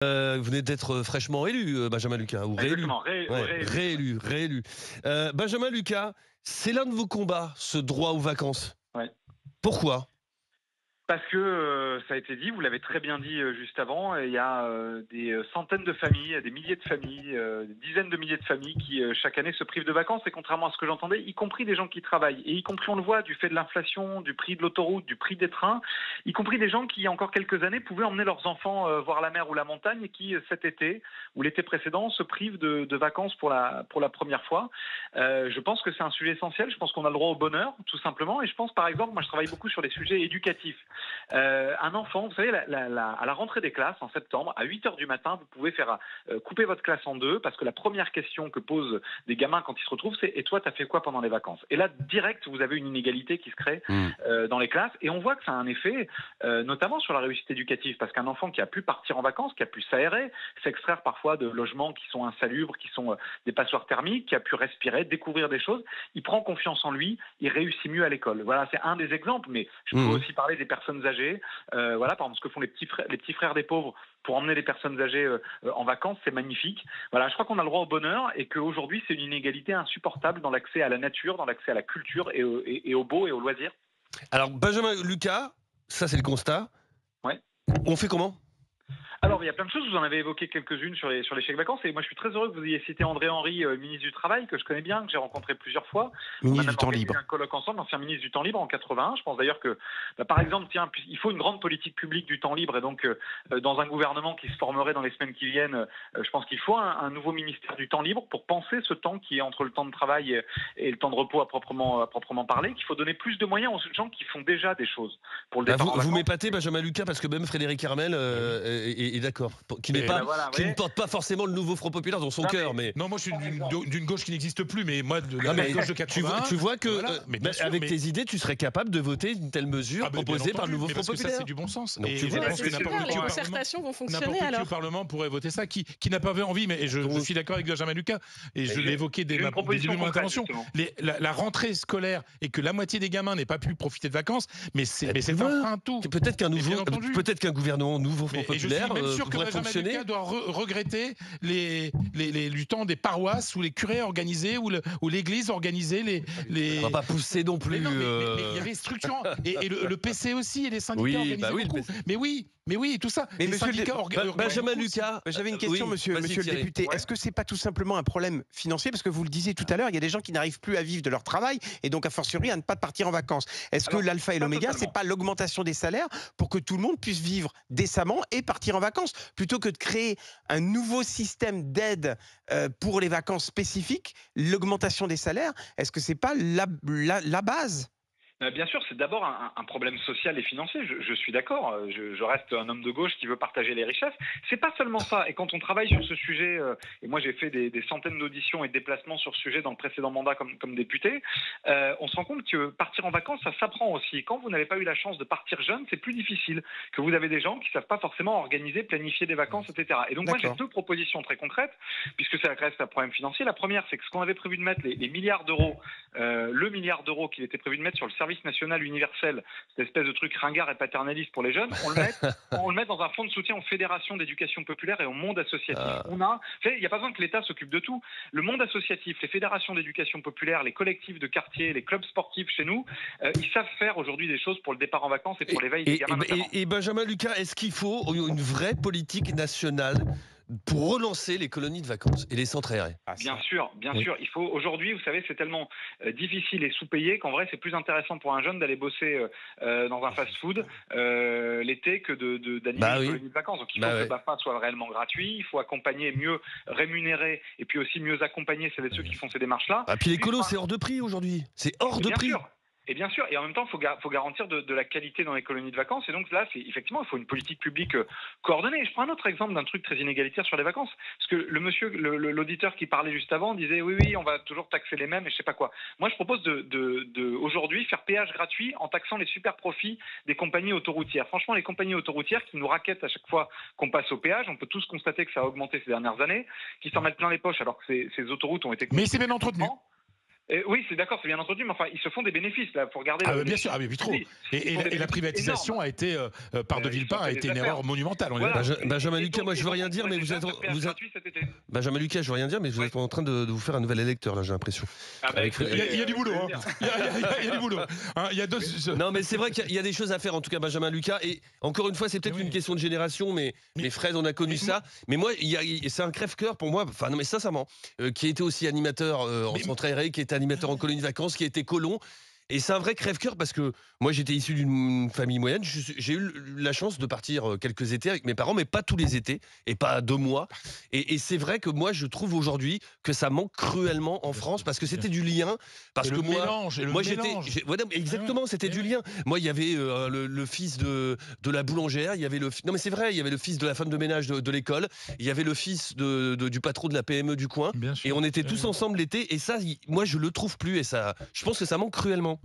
Vous venez d'être fraîchement élu, Benjamin Lucas, ou réélu. Exactement, Ouais, réélu. réélu. Benjamin Lucas, c'est l'un de vos combats, ce droit aux vacances. Ouais. Pourquoi? Parce que, ça a été dit, vous l'avez très bien dit, juste avant, il y a, des, centaines de familles, des milliers de familles, des dizaines de milliers de familles qui, chaque année se privent de vacances et contrairement à ce que j'entendais, y compris des gens qui travaillent et y compris on le voit du fait de l'inflation, du prix de l'autoroute, du prix des trains, y compris des gens qui, il y a encore quelques années, pouvaient emmener leurs enfants, voir la mer ou la montagne et qui, cet été ou l'été précédent se privent de vacances pour la première fois. Je pense que c'est un sujet essentiel, je pense qu'on a le droit au bonheur, tout simplement et je pense par exemple, moi je travaille beaucoup sur les sujets éducatifs. Un enfant, vous savez, à la rentrée des classes, en septembre, à 8 heures du matin, vous pouvez faire couper votre classe en deux, parce que la première question que posent des gamins quand ils se retrouvent, c'est « Et toi, t'as fait quoi pendant les vacances ?» Et là, direct, vous avez une inégalité qui se crée Mmh. dans les classes, et on voit que ça a un effet, notamment sur la réussite éducative, parce qu'un enfant qui a pu partir en vacances, qui a pu s'aérer, s'extraire parfois de logements qui sont insalubres, qui sont des passoires thermiques, qui a pu respirer, découvrir des choses, il prend confiance en lui, il réussit mieux à l'école. Voilà, c'est un des exemples, mais je peux Mmh. aussi parler des personnes âgées. Voilà, par exemple, ce que font les petits frères des pauvres pour emmener les personnes âgées en vacances, c'est magnifique. Voilà, je crois qu'on a le droit au bonheur et qu'aujourd'hui, c'est une inégalité insupportable dans l'accès à la nature, dans l'accès à la culture et au beau et au loisir. Alors, Benjamin Lucas, ça c'est le constat. Ouais. On fait comment? Alors, il y a plein de choses, vous en avez évoqué quelques-unes sur les chèques vacances, et moi je suis très heureux que vous ayez cité André Henry, ministre du Travail, que je connais bien, que j'ai rencontré plusieurs fois. On a Ministre même du temps organisé libre. un colloque ensemble, ancien ministre du temps libre en 81. Je pense d'ailleurs que, par exemple, tiens, il faut une grande politique publique du temps libre, et donc dans un gouvernement qui se formerait dans les semaines qui viennent, je pense qu'il faut un nouveau ministère du temps libre pour penser ce temps qui est entre le temps de travail et le temps de repos à proprement parler, qu'il faut donner plus de moyens aux gens qui font déjà des choses pour le Bah, départ en vous vacances. m'épatez, Benjamin Lucas, parce que même Frédéric Hermel est d'accord. Mais- Ben voilà, vous Qui ne voyez. porte pas forcément le nouveau Front Populaire dans son Non, cœur, mais mais. Non, moi je suis par exemple. d'une gauche qui n'existe plus, mais moi de Non, la mais gauche de tu 80. vois que voilà. Mais bien sûr, avec mais- tes idées, tu serais capable de voter une telle mesure Ah, bien proposée par le entendu, nouveau mais Front parce que ça Populaire. c'est du bon sens. Donc, tu Et je vois, pense c'est que super, n'importe les qui au concertations vont Parlement, fonctionner n'importe qui au alors. Parlement pourrait voter ça. Qui n'a pas envie, mais je suis d'accord avec Benjamin Lucas, et je l'ai évoqué dès J'ai une le début proposition de mon concrète, intervention. justement. La rentrée scolaire et que la moitié des gamins n'aient pas pu profiter de vacances, mais c'est tu un vois, frein à tout. Mais bien entendu. Peut-être qu'un gouvernement nouveau Front Et je suis Populaire même sûr que pourrait Benjamin fonctionner. Lucas doit regretter du temps des paroisses où les curés organisaient, où l'église organisait On va pas pousser non plus. Mais non, mais il y avait structurant. Et le PC aussi, et les syndicats Oui, bah organisaient oui, le beaucoup. PC. Mais oui, tout ça. Mais les monsieur le syndicats organisaient Benjamin beaucoup. Lucas. J'avais une question, oui, monsieur, vas-y, monsieur le Thierry. député. Ouais. Est-ce que c'est pas tout simplement un problème financier? Parce que vous le disiez tout à l'heure, il y a des gens qui n'arrivent plus à vivre de leur travail et donc, a fortiori, à ne pas partir en vacances. Est-ce que Alors, l'alpha et pas l'oméga, c'est totalement. pas l'augmentation des salaires pour que tout le monde puisse vivre décemment et partir en vacances? Plutôt que de créer un nouveau système d'aide pour les vacances spécifiques, l'augmentation des salaires, est-ce que c'est pas la base? Bien sûr, c'est d'abord un problème social et financier. Je suis d'accord. Je reste un homme de gauche qui veut partager les richesses. C'est pas seulement ça. Et quand on travaille sur ce sujet, et moi j'ai fait des centaines d'auditions et de déplacements sur ce sujet dans le précédent mandat comme député, on se rend compte que partir en vacances, ça s'apprend aussi. Quand vous n'avez pas eu la chance de partir jeune, c'est plus difficile. Que vous avez des gens qui savent pas forcément organiser, planifier des vacances, etc. Et donc moi j'ai D'accord. deux propositions très concrètes, puisque ça reste un problème financier. La première, c'est que ce qu'on avait prévu de mettre, les milliards d'euros, le milliard d'euros qu'il était prévu de mettre sur le service national universel, cette espèce de truc ringard et paternaliste pour les jeunes, on le met dans un fonds de soutien aux fédérations d'éducation populaire et au monde associatif. Il n'y a pas besoin que l'État s'occupe de tout. Le monde associatif, les fédérations d'éducation populaire, les collectifs de quartier, les clubs sportifs chez nous, ils savent faire aujourd'hui des choses pour le départ en vacances et pour l'éveil des gamins notamment. Et Benjamin Lucas, est-ce qu'il faut une vraie politique nationale pour relancer les colonies de vacances et les centres aérés? Bien sûr, bien Oui. sûr. Il faut aujourd'hui, vous savez, c'est tellement difficile et sous-payé qu'en vrai, c'est plus intéressant pour un jeune d'aller bosser dans un fast-food l'été que d'animer Bah une oui. colonie de vacances. Donc il faut Bah que ouais. le BAFA soit réellement gratuit. Il faut accompagner, mieux rémunérer et puis aussi mieux accompagner celles et ceux qui font ces démarches-là. Ah, puis les Puis, colos, enfin, c'est hors de prix aujourd'hui. C'est hors de bien prix. sûr. Et bien sûr, et en même temps, il faut garantir de la qualité dans les colonies de vacances. Et donc là, effectivement, il faut une politique publique coordonnée. Je prends un autre exemple d'un truc très inégalitaire sur les vacances. Parce que l'auditeur qui parlait juste avant disait oui, on va toujours taxer les mêmes et je sais pas quoi. Moi, je propose aujourd'hui faire péage gratuit en taxant les super profits des compagnies autoroutières. Franchement, les compagnies autoroutières qui nous raquettent à chaque fois qu'on passe au péage, on peut tous constater que ça a augmenté ces dernières années, qui s'en mettent plein les poches alors que ces autoroutes ont été Mais c'est bien construites entretenu. Oui, c'est d'accord, c'est bien entendu, mais enfin, ils se font des bénéfices, là. Faut regarder. Ah, bien sûr, mais trop. Et la privatisation a été, par de Villepin, a été une erreur monumentale. Voilà. Benjamin Lucas, moi je veux rien dire, mais vous êtes. Benjamin Lucas, je veux rien dire, mais vous êtes en train de vous faire un nouvel électeur, là, j'ai l'impression. Il y a du boulot. Il y a du boulot. Il y a deux. Non, mais c'est vrai qu'il y a des choses à faire, en tout cas, Benjamin Lucas. Et encore une fois, c'est peut-être une question de génération, mais Fred, on a connu ça. Mais moi, c'est un crève-cœur pour moi, enfin, non, mais sincèrement, qui a été aussi animateur en centre aéré, qui était animateur en colonie de vacances, qui a été colon. Et c'est un vrai crève-cœur parce que moi j'étais issu d'une famille moyenne. J'ai eu la chance de partir quelques étés avec mes parents, mais pas tous les étés et pas 2 mois. Et c'est vrai que moi je trouve aujourd'hui que ça manque cruellement en France parce que c'était du lien. Parce que moi j'étais. Exactement, c'était du lien. Moi il y avait le fils de la boulangère, il y avait non mais c'est vrai, il y avait le fils de la femme de ménage de l'école, il y avait le fils du patron de la PME du coin. Et on était tous ensemble l'été. Et ça, moi je le trouve plus. Et ça, je pense que ça manque cruellement.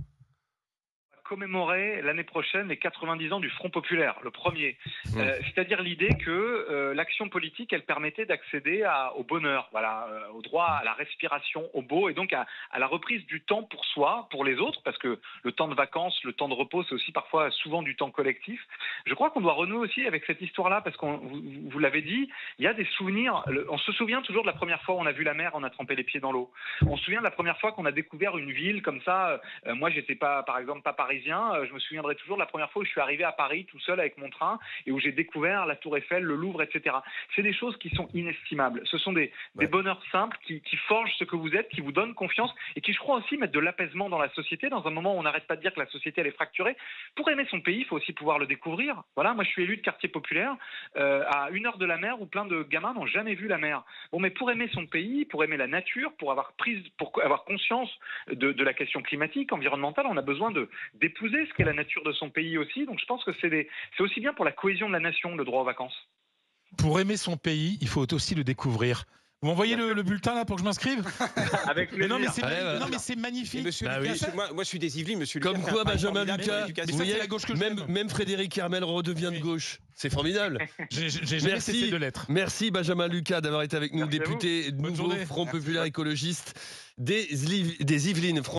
Commémorer l'année prochaine les 90 ans du Front populaire, le premier. C'est-à-dire l'idée que l'action politique, elle permettait d'accéder au bonheur, voilà, au droit à la respiration, au beau, et donc à la reprise du temps pour soi, pour les autres, parce que le temps de vacances, le temps de repos, c'est aussi parfois souvent du temps collectif. Je crois qu'on doit renouer aussi avec cette histoire-là, parce que vous l'avez dit, il y a des souvenirs. On se souvient toujours de la première fois où on a vu la mer, on a trempé les pieds dans l'eau. On se souvient de la première fois qu'on a découvert une ville comme ça. Moi, j'étais pas, par exemple, pas parisien. Je me souviendrai toujours de la première fois où je suis arrivé à Paris tout seul avec mon train et où j'ai découvert la Tour Eiffel, le Louvre, etc. C'est des choses qui sont inestimables. Ce sont des bonheurs simples qui forgent ce que vous êtes, qui vous donnent confiance et qui, je crois aussi, mettent de l'apaisement dans la société. Dans un moment où on n'arrête pas de dire que la société elle est fracturée, pour aimer son pays, il faut aussi pouvoir le découvrir. Voilà, moi je suis élu de quartier populaire à 1 heure de la mer où plein de gamins n'ont jamais vu la mer. Bon, mais pour aimer son pays, pour aimer la nature, pour avoir conscience de la question climatique, environnementale, on a besoin d'épouser ce qu'est la nature de son pays aussi. Donc je pense que c'est aussi bien pour la cohésion de la nation, le droit aux vacances. Pour aimer son pays, il faut aussi le découvrir. Vous m'envoyez le bulletin là pour que je m'inscrive? Avec plaisir. Non mais c'est magnifique. Monsieur Lucas, moi je suis des Yvelines, monsieur Comme Lucas. quoi, Benjamin Lucas, vous voyez, la gauche que même Frédéric Hermel redevient de gauche. C'est formidable. J'ai jamais cessé de l'être. Merci Benjamin Lucas d'avoir été avec nous, député nouveau Front populaire écologiste des Yvelines.